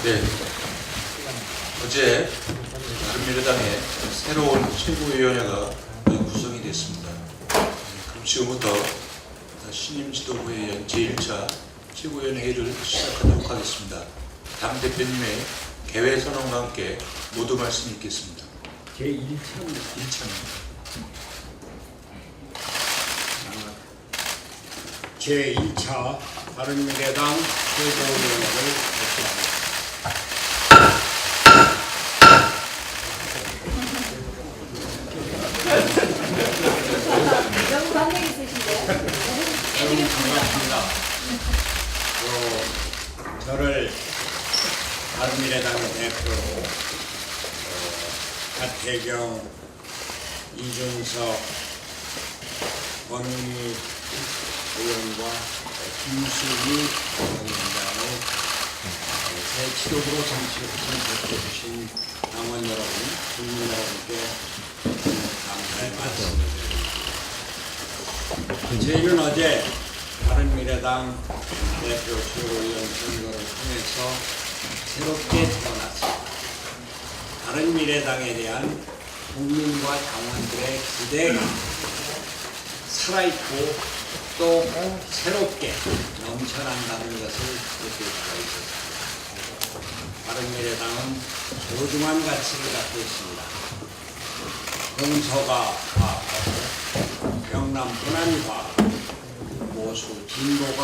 네, 어제 바른미래당의 새로운 최고위원회가 구성이 됐습니다. 그럼 지금부터 신임 지도부의 제1차 최고위원회 회의를 시작하도록 하겠습니다. 당대표님의 개회 선언과 함께 모두 말씀 있겠습니다. 제1차입니다. 제1차 바른미래당 최고위원회를 개최합니다. 너무 반응 있으신데요? 여러분 반갑습니다. 저를 바른미래당의 대표로 하태경, 이준석, 권은희 의원과 김수미 위원장의 새 지도부로 선출해 주신 당원 여러분, 국민 여러분께 감사의 말씀을 드립니다. 저희는 어제 바른미래당 대표 최고위원 선거를 통해서 새롭게 태어났습니다. 바른미래당에 대한 국민과 당원들의 기대가 살아있고 또 새롭게 넘쳐난다는 것을 느낄 수가 있었습니다. 바른미래당은 소중한 가치를 갖고 있습니다. 공서가 화합하고 경남뿐만이 화합하고 보수 진보가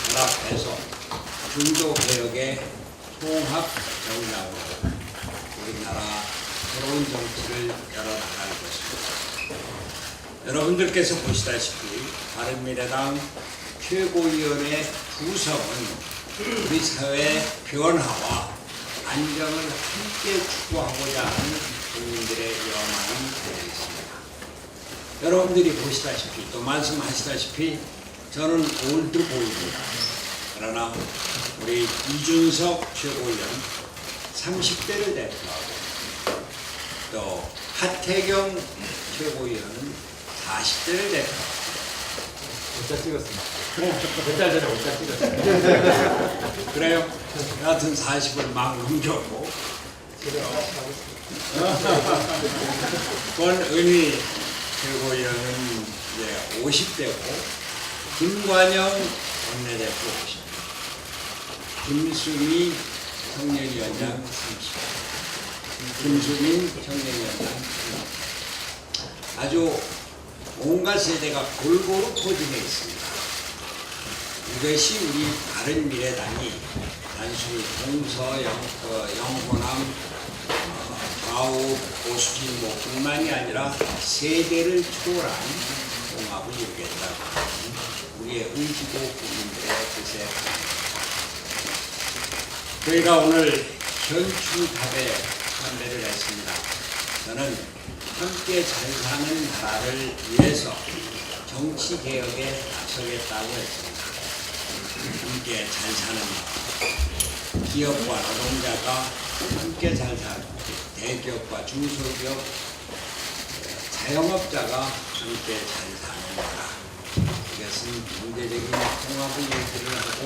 결합해서 중도 개혁의 통합 정당으로 우리나라 새로운 정치를 열어나갈 것입니다. 여러분들께서 보시다시피 바른미래당 최고위원회 구성은 우리 사회의 변화와 안정을 함께 추구하고자 하는 국민들의 염원이 되어 있습니다. 여러분들이 보시다시피 또 말씀하시다시피 저는 올드 보입니다. 그러나 우리 이준석 최고위원 30대를 대표하고 또 하태경 최고위원은 40대를 대표하고 오차 찍었습니다. 몇 달 전에 오차 찍었어요. 그래요? 여하튼 40을 막 넘겼고 권은희 최고위원은 이제 50대고 김관영 원내대표 50대, 김수미 청년위원장 30대, 김수민 청년위원장 30대. 아주 온갖 세대가 골고루 포진해 있습니다. 이것이 우리 바른미래당이 단순히 동서 영호남 좌우 보수진보뿐만이 아니라 세대를 초월한 통합을 이루겠다고 하는 우리의 의지고 국민들의 뜻에 저희가 오늘 현충탑에 참배를 했습니다. 저는 함께 잘 사는 나라를 위해서 정치개혁에 나서겠다고 했습니다. 함께 잘 사는 나라, 기업과 노동자가 함께 잘 사는, 대기업과 중소기업, 자영업자가 함께 잘 사는 나라. 이것은 경제적인 통합을 얘기를 하고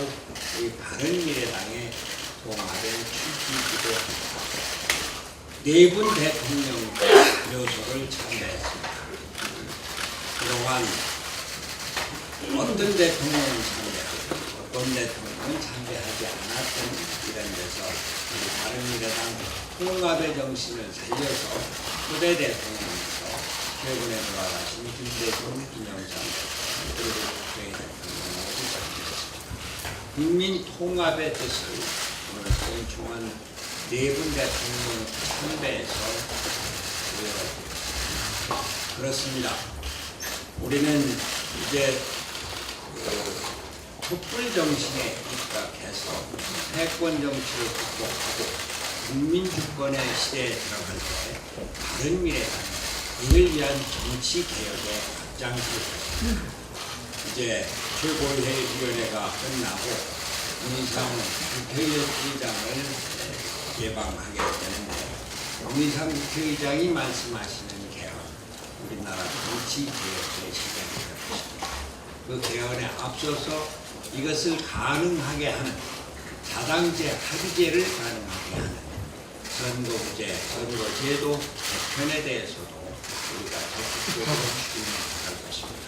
이 바른미래당의 통합의 취지이기도 합니다. 네 분 대통령 묘소를 참배했습니다. 그동안 어떤 대통령은 참배하고 어떤 대통령은 참배하지 않았던 이런 데서 우리 바른미래당 통합의 정신을 살려서 후배 대통령에서 최근에 돌아가신 김대중, 김영삼 그리고 국회 대통령하고 참배했습니다. 국민 통합의 뜻을 오늘 성충한 네 분 대통령 참배에서 보여줍니다. 그렇습니다. 우리는 이제 촛불 정신에 입각해서 패권 정치를 극복하고 국민 주권의 시대에 들어갈 때 바른미래당 이를 위한 정치 개혁에 앞장설 것입니다. 이제 최고위원회가 끝나고 문희상 국회의장을 예방하게 되는데 문희상 국회의장이 말씀하시는 개헌, 우리나라 정치 개혁의 시작이 될 것입니다. 그 개헌에 앞서서 이것을 가능하게 하는 다당제, 합의제를 가능하게 하는 선거구제, 선거제도 개편에 대해서도 우리가 적극적으로 추진할 것입니다.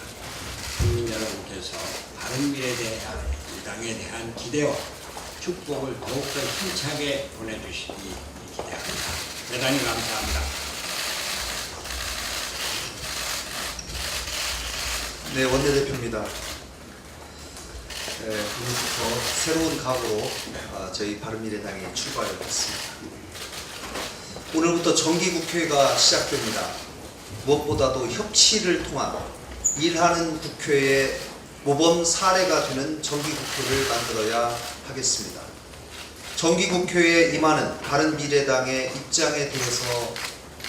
국민 여러분께서 바른미래에 대한 이 당에 대한 기대와 축복을 더욱더 힘차게 보내주시기 기대합니다. 대단히 감사합니다. 네, 원내대표입니다. 오늘부터 새로운 각오로 저희 바른미래당이 출발했습니다. 오늘부터 정기국회가 시작됩니다. 무엇보다도 협치를 통한 일하는 국회의 모범 사례가 되는 정기국회를 만들어야 하겠습니다. 정기국회에 임하는 바른미래당의 입장에 대해서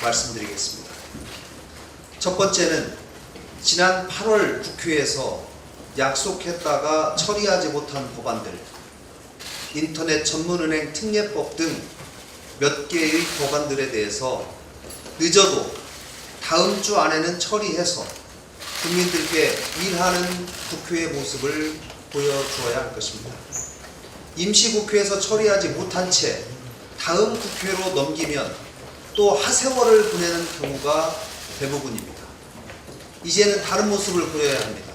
말씀드리겠습니다. 첫 번째는 지난 8월 국회에서 약속했다가 처리하지 못한 법안들, 인터넷 전문은행 특례법 등 몇 개의 법안들에 대해서 늦어도 다음 주 안에는 처리해서 국민들께 일하는 국회의 모습을 보여주어야 할 것입니다. 임시국회에서 처리하지 못한 채 다음 국회로 넘기면 또 하세월을 보내는 경우가 대부분입니다. 이제는 다른 모습을 보여야 합니다.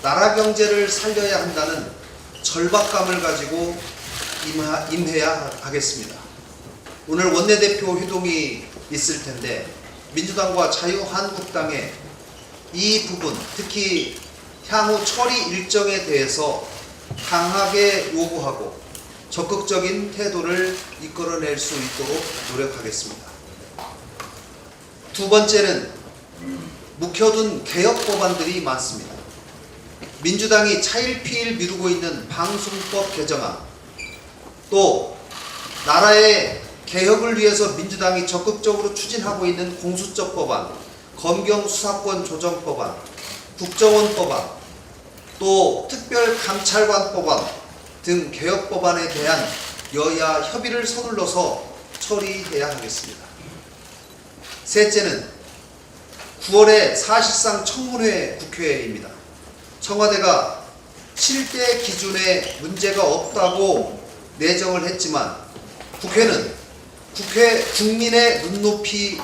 나라 경제를 살려야 한다는 절박감을 가지고 임해야 하겠습니다. 오늘 원내대표 회동이 있을 텐데 민주당과 자유한국당의 이 부분, 특히 향후 처리 일정에 대해서 강하게 요구하고 적극적인 태도를 이끌어낼 수 있도록 노력하겠습니다. 두 번째는 묵혀둔 개혁 법안들이 많습니다. 민주당이 차일피일 미루고 있는 방송법 개정안, 또 나라의 개혁을 위해서 민주당이 적극적으로 추진하고 있는 공수처 법안, 검경 수사권 조정 법안, 국정원 법안, 또 특별감찰관 법안 등 개혁 법안에 대한 여야 협의를 서둘러서 처리해야 하겠습니다. 셋째는 9월에 사실상 청문회 국회입니다. 청와대가 7대 기준에 문제가 없다고 내정을 했지만 국회는 국민의 눈높이에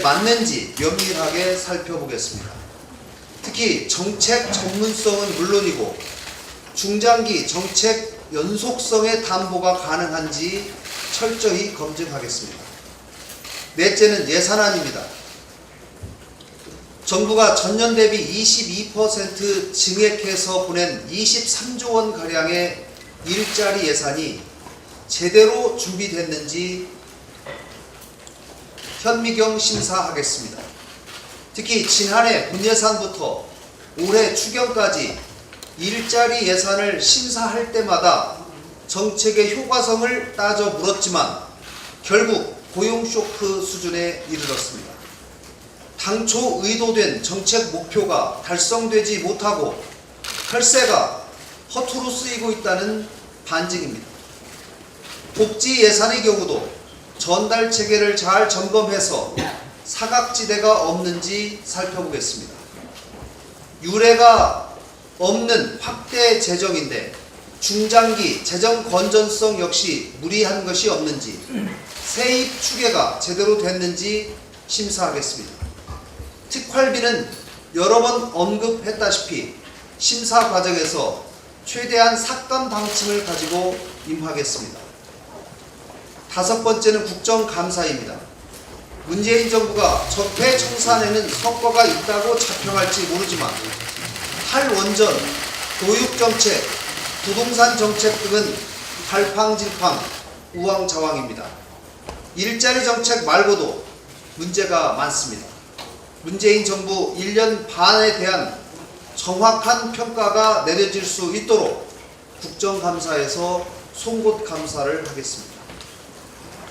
맞는지 면밀하게 살펴보겠습니다. 특히 정책 전문성은 물론이고 중장기 정책 연속성의 담보가 가능한지 철저히 검증하겠습니다. 넷째는 예산안입니다. 정부가 전년 대비 22% 증액해서 보낸 23조 원가량의 일자리 예산이 제대로 준비됐는지 현미경 심사하겠습니다. 특히 지난해 분예산부터 올해 추경까지 일자리 예산을 심사할 때마다 정책의 효과성을 따져 물었지만 결국 고용 쇼크 수준에 이르렀습니다. 당초 의도된 정책 목표가 달성되지 못하고 혈세가 허투루 쓰이고 있다는 반증입니다. 복지 예산의 경우도 전달 체계를 잘 점검해서 사각지대가 없는지 살펴보겠습니다. 유례가 없는 확대 재정인데 중장기 재정 건전성 역시 무리한 것이 없는지, 세입 추계가 제대로 됐는지 심사하겠습니다. 특활비는 여러 번 언급했다시피 심사 과정에서 최대한 삭감 방침을 가지고 임하겠습니다. 다섯 번째는 국정감사입니다. 문재인 정부가 적폐청산에는 성과가 있다고 자평할지 모르지만 탈원전, 교육정책, 부동산 정책 등은 갈팡질팡 우왕좌왕입니다. 일자리 정책 말고도 문제가 많습니다. 문재인 정부 1년 반에 대한 정확한 평가가 내려질 수 있도록 국정감사에서 송곳 감사를 하겠습니다.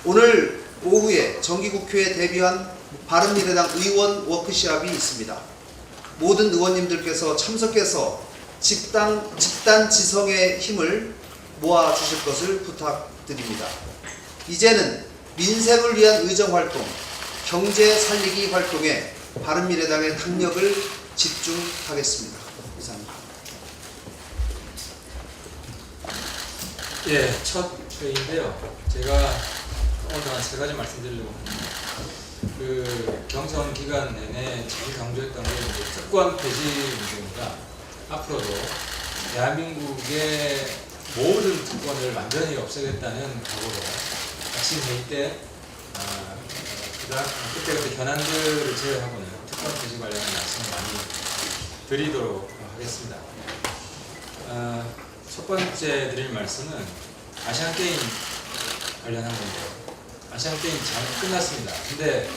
오늘 오후에 정기국회에 대비한 바른미래당 의원 워크숍이 있습니다. 모든 의원님들께서 참석해서 집단 지성의 힘을 모아주실 것을 부탁드립니다. 이제는 민생을 위한 의정활동, 경제 살리기 활동에 바른미래당의 강력을 집중하겠습니다. 이상입니다. 예, 첫 회의인데요. 제가 오늘 한 3가지 말씀드리려고 합니다. 그 경선 기간 내내 제일 강조했던 게 이제 특권 폐지 문제입니다. 앞으로도 대한민국의 모든 특권을 완전히 없애겠다는 각오로 아침 회의 때 그때그때 현안들을 제외하고는 특권 폐지 관련한 말씀을 많이 드리도록 하겠습니다. 첫 번째 드릴 말씀은 아시안게임 관련한 건데요. 아시안게임 잘 끝났습니다. 근데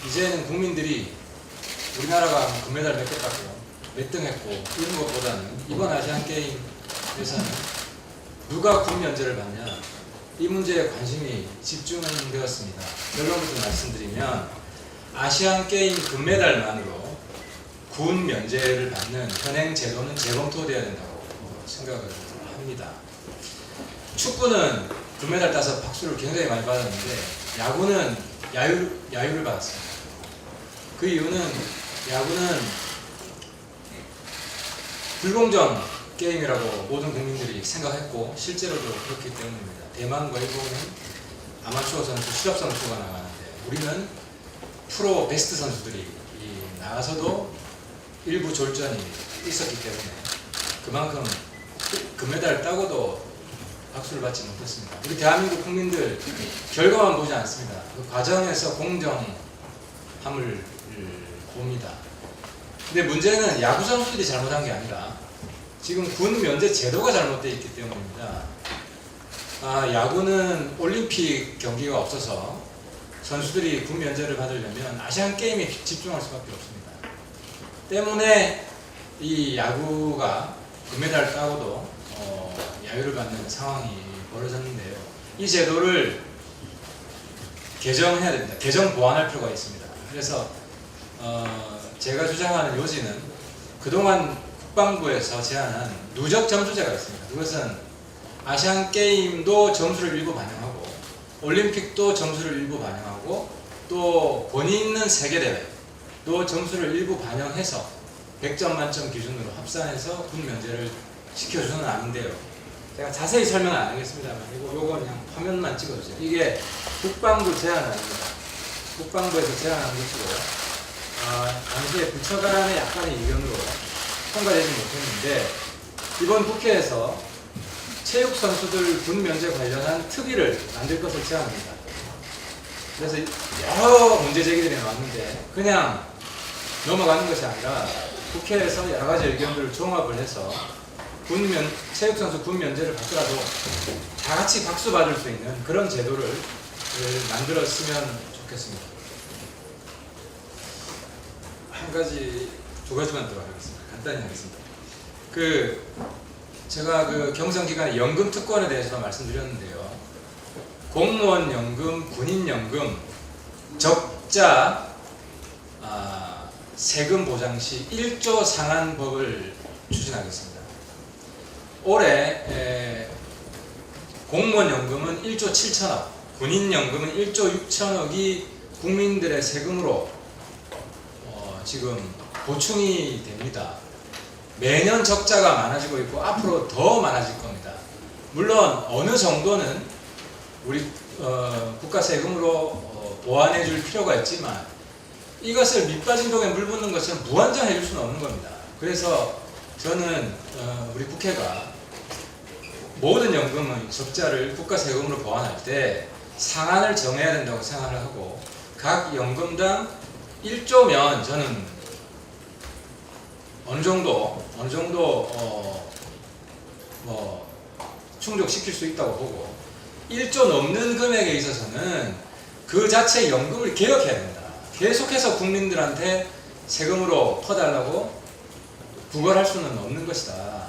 이제는 국민들이 우리나라가 금메달 몇 개 땄고 몇 등 했고 이런 것보다는 이번 아시안게임에서는 누가 군면제를 받냐 이 문제에 관심이 집중되었습니다. 결론부터 말씀드리면 아시안게임 금메달만으로 군 면제를 받는 현행 제도는 재검토되어야 된다고 생각을 합니다. 축구는 금메달 따서 박수를 굉장히 많이 받았는데 야구는 야유를 받았습니다. 그 이유는 야구는 불공정 게임이라고 모든 국민들이 생각했고 실제로도 그렇기 때문입니다. 대만과 일본은 아마추어 선수, 실업 선수가 나가는데 우리는 프로 베스트 선수들이 나가서도 일부 졸전이 있었기 때문에 그만큼 금메달을 따고도 박수를 받지 못했습니다. 우리 대한민국 국민들 결과만 보지 않습니다. 그 과정에서 공정함을 봅니다. 근데 문제는 야구 선수들이 잘못한 게 아니라 지금 군 면제 제도가 잘못되어 있기 때문입니다. 야구는 올림픽 경기가 없어서 선수들이 군 면제를 받으려면 아시안 게임에 집중할 수밖에 없습니다. 때문에 이 야구가 금메달을 따고도 야유를 받는 상황이 벌어졌는데요. 이 제도를 개정해야 됩니다. 개정 보완할 필요가 있습니다. 그래서 제가 주장하는 요지는 그동안 국방부에서 제안한 누적 점수제가 있습니다. 그것은 아시안 게임도 점수를 일부 반영하고 올림픽도 점수를 일부 반영하고 또 권위 있는 세계대회도 점수를 일부 반영해서 100점 만점 기준으로 합산해서 군 면제를 시켜주서는 아닌데요. 제가 자세히 설명은 안 하겠습니다만 요거 그냥 화면만 찍어주세요. 이게 국방부 제안 아닙니다. 국방부에서 제안한 것이고 당시에 부처간의 약간의 의견으로 통과되지 못했는데 이번 국회에서 체육 선수들 군 면제 관련한 특위를 만들 것을 제안합니다. 그래서 여러 문제 제기들이 나왔는데 그냥 넘어가는 것이 아니라 국회에서 여러 가지 의견들을 종합을 해서 체육 선수 군 면제를 받더라도 다 같이 박수 받을 수 있는 그런 제도를 만들었으면 좋겠습니다. 두 가지만 더 하겠습니다. 간단히 하겠습니다. 제가 경선 기간에 연금 특권에 대해서도 말씀드렸는데요. 공무원 연금, 군인 연금, 적자 세금 보장 시 1조 상한법을 추진하겠습니다. 올해 공무원 연금은 1조 7천억, 군인 연금은 1조 6천억이 국민들의 세금으로 지금 보충이 됩니다. 매년 적자가 많아지고 있고 앞으로 더 많아질 겁니다. 물론 어느 정도는 우리 국가 세금으로 보완해 줄 필요가 있지만 이것을 밑빠진 독에 물 붓는 것처럼 무한정 해줄 수는 없는 겁니다. 그래서 저는 우리 국회가 모든 연금의 적자를 국가 세금으로 보완할 때 상한을 정해야 된다고 생각을 하고 각 연금당 1조면 저는 어느 정도 충족시킬 수 있다고 보고 1조 넘는 금액에 있어서는 그 자체 연금을 개혁해야 됩니다. 계속해서 국민들한테 세금으로 퍼달라고 구걸할 수는 없는 것이다.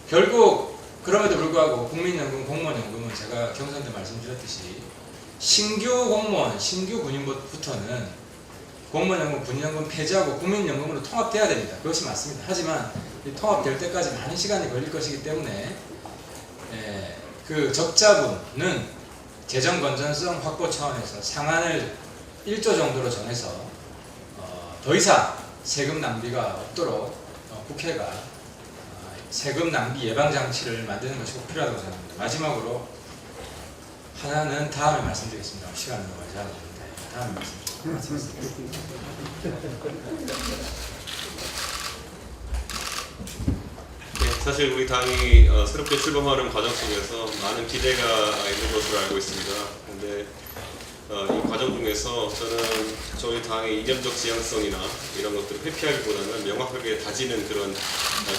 결국 그럼에도 불구하고 국민연금, 공무원연금은 제가 경선 때 말씀드렸듯이 신규 공무원, 신규 군인부터는 공무원연금, 군인연금 폐지하고 국민연금으로 통합돼야 됩니다. 그것이 맞습니다. 하지만 이 통합될 때까지 많은 시간이 걸릴 것이기 때문에 그 적자분은 재정 건전성 확보 차원에서 상한을 1조 정도로 정해서 더 이상 세금 낭비가 없도록 국회가 세금 낭비 예방 장치를 만드는 것이 꼭 필요하다고 생각합니다. 마지막으로 하나는 다음에 말씀드리겠습니다. 시간이 너무 많이 잡았는데 다음에 말씀드리겠습니다. 네, 사실 우리 당이 새롭게 출범하는 과정 속에서 많은 기대가 있는 것으로 알고 있습니다. 근데 이 과정 중에서 저는 저희 당의 이념적 지향성이나 이런 것들을 회피하기보다는 명확하게 다지는 그런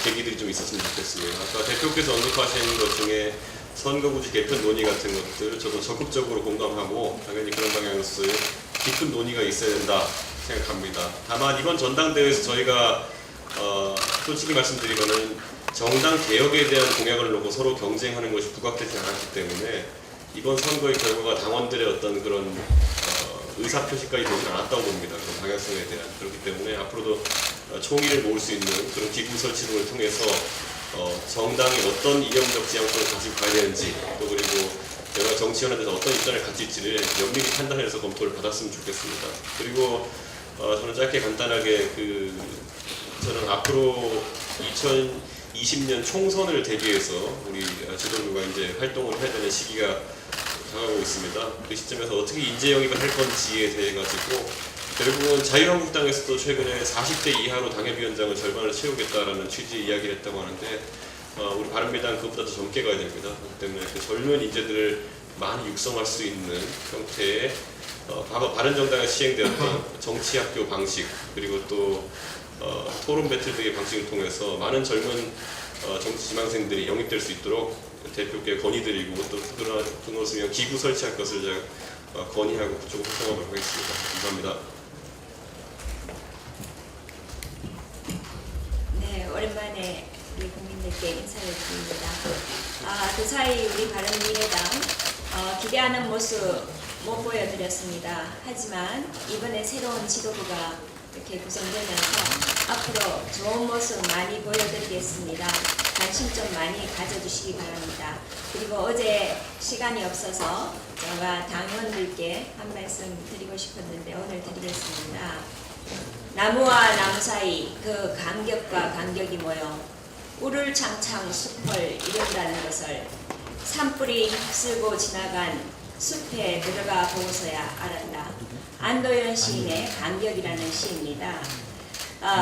계기들이 좀 있었으면 좋겠습니다. 아까 대표께서 언급하신 것 중에 선거구제 개편 논의 같은 것들 저도 적극적으로 공감하고 당연히 그런 방향으로서의 깊은 논의가 있어야 된다 생각합니다. 다만 이번 전당대회에서 저희가 솔직히 말씀드리면은 정당 개혁에 대한 공약을 놓고 서로 경쟁하는 것이 부각되지 않았기 때문에 이번 선거의 결과가 당원들의 어떤 그런 의사표시까지 되지 않았다고 봅니다. 그런 방향성에 대한. 그렇기 때문에 앞으로도 총의를 모을 수 있는 그런 기구 설치 등을 통해서 정당이 어떤 이념적 지향성을 가지고 가야 되는지 또 그리고 여러 정치연에 대해서 어떤 입장을 가질지를 면밀히 판단해서 검토를 받았으면 좋겠습니다. 그리고 저는 짧게 간단하게 저는 앞으로 2020년 총선을 대비해서 우리 지도부가 이제 활동을 해야 되는 시기가 다가오고 있습니다. 그 시점에서 어떻게 인재 영입을 할 건지에 대해 가지고 결국은 자유한국당에서도 최근에 40대 이하로 당협위원장을 절반을 채우겠다라는 취지의 이야기를 했다고 하는데 우리 바른미래당 그것보다 더 젊게 가야 됩니다. 그렇기 때문에 그 젊은 인재들을 많이 육성할 수 있는 형태의 과거 바른정당에 시행되었던 정치학교 방식 그리고 또 토론 배틀 등의 방식을 통해서 많은 젊은 정치 지망생들이 영입될 수 있도록 대표께 건의드리고 또 그것을 위한 기구 설치할 것을 제가 건의하고 그쪽으로 활동하도록 하겠습니다. 감사합니다. 네, 오랜만에 우리 국민들께 인사를 드립니다. 그 사이 우리 바른미래당 기대하는 모습 못 보여드렸습니다. 하지만 이번에 새로운 지도부가 이렇게 구성되면서 앞으로 좋은 모습 많이 보여드리겠습니다. 관심 좀 많이 가져주시기 바랍니다. 그리고 어제 시간이 없어서 제가 당원들께 한 말씀 드리고 싶었는데 오늘 드리겠습니다. 나무와 나무 사이 그 간격과 간격이 모여 우를 창창 숲을 이룬다는 것을 산불이 휩쓸고 지나간 숲에 들어가 보고서야 알았다. 안도현 시인의 간격이라는 시입니다.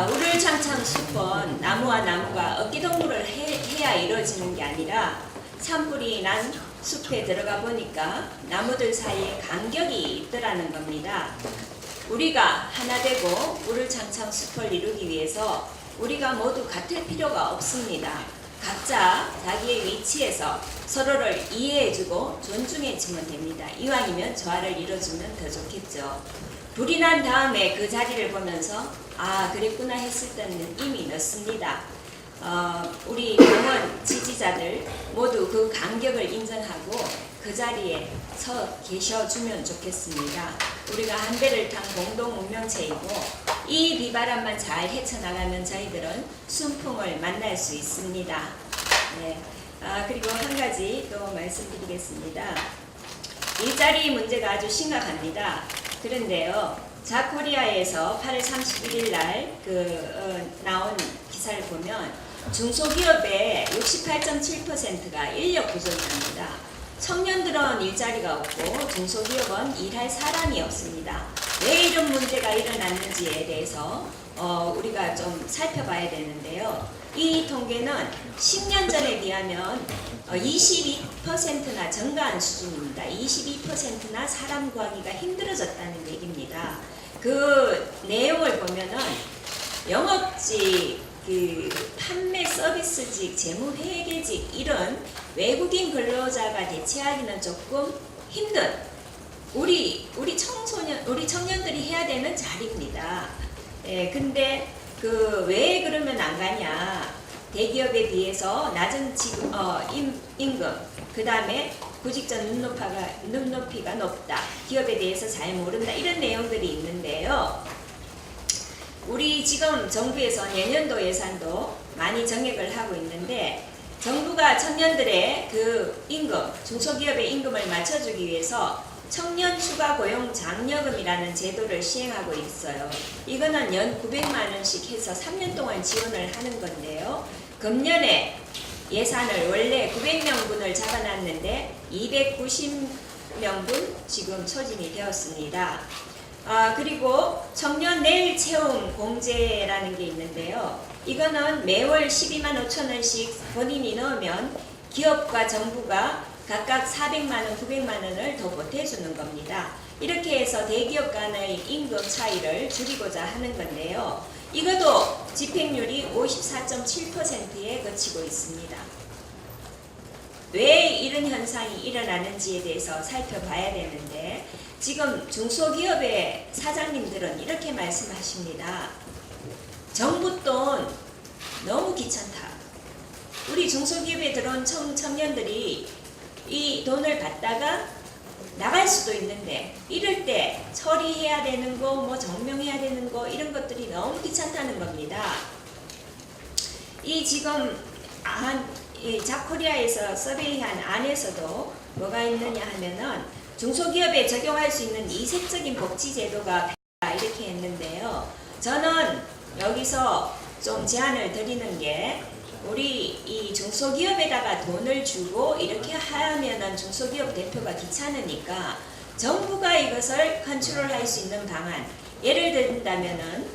우를 창창 숲은 나무와 나무가 어깨동무를 해야 이루어지는 게 아니라 산불이 난 숲에 들어가 보니까 나무들 사이에 간격이 있더라는 겁니다. 우리가 하나 되고 우를 창창 숲을 이루기 위해서 우리가 모두 같을 필요가 없습니다. 각자 자기의 위치에서 서로를 이해해주고 존중해주면 됩니다. 이왕이면 조화를 이뤄주면 더 좋겠죠. 불이 난 다음에 그 자리를 보면서 그랬구나 했을 때는 이미 늦습니다. 우리 당원 지지자들 모두 그 간격을 인정하고 그 자리에 서 계셔주면 좋겠습니다. 우리가 한 배를 탄 공동 운명체이고 이 비바람만 잘 헤쳐나가면 저희들은 순풍을 만날 수 있습니다. 네. 그리고 한 가지 또 말씀드리겠습니다. 일자리 문제가 아주 심각합니다. 그런데요, 자코리아에서 8월 31일 날 나온 기사를 보면 중소기업의 68.7%가 인력 부족입니다. 청년들은 일자리가 없고 중소기업은 일할 사람이 없습니다. 왜 이런 문제가 일어났는지에 대해서 우리가 좀 살펴봐야 되는데요. 이 통계는 10년 전에 비하면 22%나 증가한 수준입니다. 22%나 사람 구하기가 힘들어졌다는 얘기입니다. 그 내용을 보면은 영업직, 판매 서비스직, 재무회계직 이런 외국인 근로자가 대체하기는 조금 힘든 우리 청년들이 해야 되는 자리입니다. 근데 그 왜 그러면 안 가냐? 대기업에 비해서 낮은 임금, 그 다음에 구직자 눈높이가 높다. 기업에 대해서 잘 모른다. 이런 내용들이 있는데요. 우리 지금 정부에서 내년도 예산도 많이 정액을 하고 있는데 정부가 청년들의 그 임금, 중소기업의 임금을 맞춰주기 위해서 청년 추가 고용 장려금이라는 제도를 시행하고 있어요. 이거는 연 900만 원씩 해서 3년 동안 지원을 하는 건데요. 금년에 예산을 원래 900명분을 잡아놨는데 290명분 지금 소진이 되었습니다. 그리고 청년 내일 채움 공제라는 게 있는데요. 이거는 매월 12만 5천 원씩 본인이 넣으면 기업과 정부가 각각 400만 원, 900만 원을 더 보태주는 겁니다. 이렇게 해서 대기업 간의 임금 차이를 줄이고자 하는 건데요. 이것도 집행률이 54.7%에 그치고 있습니다. 왜 이런 현상이 일어나는지에 대해서 살펴봐야 되는데 지금 중소기업의 사장님들은 이렇게 말씀하십니다. 정부 돈 너무 귀찮다. 우리 중소기업에 들어온 청년들이 이 돈을 받다가 나갈 수도 있는데 이럴 때 처리해야 되는 거, 뭐 정명해야 되는 거 이런 것들이 너무 귀찮다는 겁니다. 이 지금 이 잡코리아에서 서베이한 안에서도 뭐가 있느냐 하면은 중소기업에 적용할 수 있는 이색적인 복지 제도가 이렇게 했는데요. 저는 여기서 좀 제안을 드리는 게 우리 이 중소기업에다가 돈을 주고 이렇게 하면은 중소기업 대표가 귀찮으니까 정부가 이것을 컨트롤할 수 있는 방안, 예를 든다면은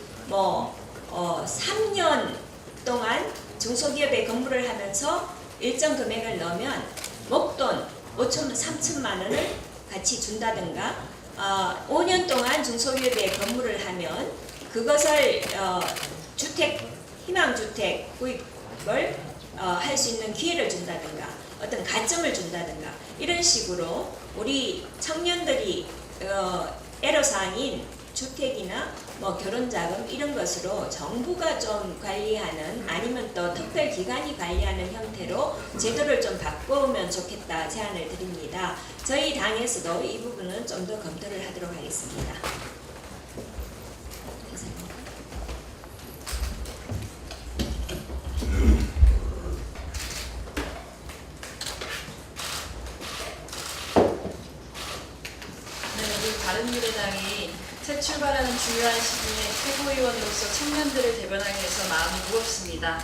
3년 동안 중소기업에 근무를 하면서 일정 금액을 넣으면 목돈 3천만 원을 같이 준다든가 5년 동안 중소기업에 근무를 하면 그것을 희망주택 구입을 할 수 있는 기회를 준다든가 어떤 가점을 준다든가 이런 식으로 우리 청년들이 애로사항인 주택이나 결혼자금 이런 것으로 정부가 좀 관리하는 아니면 또 특별기관이 관리하는 형태로 제도를 좀 바꾸면 좋겠다 제안을 드립니다. 저희 당에서도 이 부분은 좀 더 검토를 하도록 하겠습니다. 바른미래당이 새 출발하는 중요한 시기에 최고위원으로서 청년들을 대변하게 돼서 마음이 무겁습니다.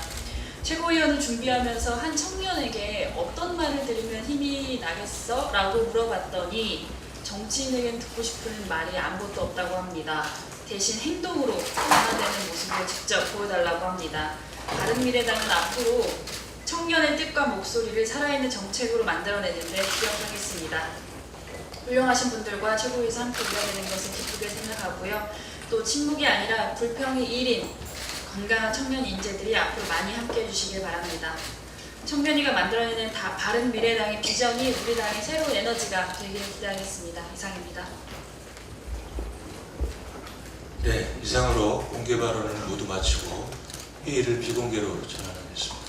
최고위원을 준비하면서 한 청년에게 어떤 말을 들으면 힘이 나겠어? 라고 물어봤더니 정치인에겐 듣고 싶은 말이 아무것도 없다고 합니다. 대신 행동으로 변화되는 모습을 직접 보여달라고 합니다. 바른미래당은 앞으로 청년의 뜻과 목소리를 살아있는 정책으로 만들어내는데 주력하겠습니다. 훌륭하신 분들과 최고위에서 함께 일하게 된 것을 기쁘게 생각하고요. 또 친목이 아니라 불평이 1인 건강한 청년 인재들이 앞으로 많이 함께 해주시길 바랍니다. 청년이가 만들어내는 바른 미래당의 비전이 우리 당의 새로운 에너지가 되기를 기대하겠습니다. 이상입니다. 네, 이상으로 공개 발언을 모두 마치고 회의를 비공개로 전환하겠습니다.